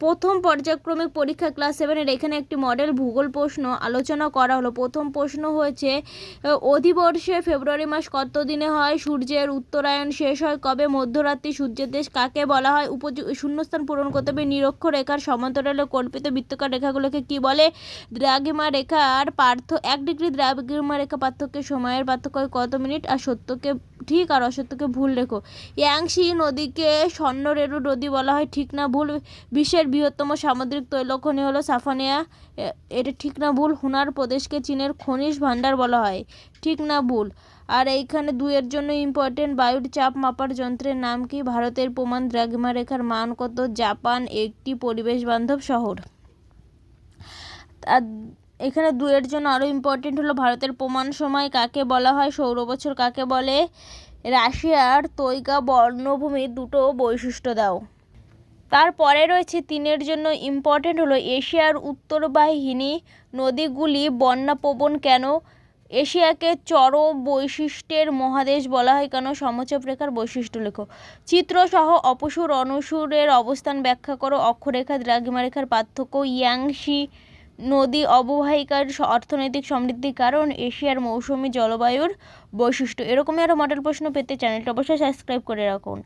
প্রথম পর্যায়ক্রমিক পরীক্ষা ক্লাস 7-এর এখানে একটি মডেল ভূগোল প্রশ্ন আলোচনা করা হলো। প্রথম প্রশ্ন হয়েছে, অধিবর্ষে ফেব্রুয়ারি মাস কত দিনে হয়? সূর্যের উত্তরায়ণ শেষ হয় কবে? মধ্যরাত্রি সূর্যের দেশ কাকে বলা হয়? শূন্যস্থান পূরণ করতে হবে। নিরক্ষরেখার সমান্তরালে কল্পিত বৃত্তাকার রেখাগুলোকে কি বলে? দ্রাঘিমা রেখার 1 ডিগ্রি দ্রাঘিমা রেখা পার্থক্যের সময়ের পার্থক্য কত মিনিট? আর সত্যকে ঠিক আর অসত্যকে ভুল লেখো। ইয়াংশি নদীকে স্বর্ণরেণু নদী বলা হয়, ঠিক না ভুল? বিশ্বের বৃহত্তম সামুদ্রিক তৈলখনি হলো সাফানিয়া, এটা ঠিক না ভুল? হুনার প্রদেশকে চীনের খনিজ ভাণ্ডার বলা হয়, ঠিক না ভুল? আর এইখানে 2-এর জন্য ইম্পর্টেন্ট, বায়ুর চাপ মাপার যন্ত্রের নাম কি? ভারতের প্রমাণ দ্রাঘিমা রেখার মান কত? জাপান একটি পরিবেশ বান্ধব শহর। আর এখানে 2-এর জন্য আরও ইম্পর্টেন্ট হলো, ভারতের প্রমাণ সময় কাকে বলা হয়? সৌর বছর কাকে বলে? রাশিয়ার তৈগা বর্ণভূমির 2টো বৈশিষ্ট্য দাও। তারপরে রয়েছে 3-এর জন্য ইম্পর্টেন্ট হলো, এশিয়ার উত্তরবাহিনী নদীগুলি বন্যাপ্রবণ কেন? এশিয়াকে চরম বৈশিষ্ট্যের মহাদেশ বলা হয় কেন? সমচাপ রেখার বৈশিষ্ট্য লেখো। চিত্রসহ অপসূর অনুসূরের অবস্থান ব্যাখ্যা করো। অক্ষরেখা দ্রাঘিমা রেখার পার্থক্য। ইয়াংশি নদী অববাহিকার অর্থনৈতিক সমৃদ্ধির কারণ। এশিয়ার মৌসুমী জলবায়ুর বৈশিষ্ট্য। এরকমই আরও মডেল প্রশ্ন পেতে চ্যানেলটা অবশ্যই সাবস্ক্রাইব করে রাখুন।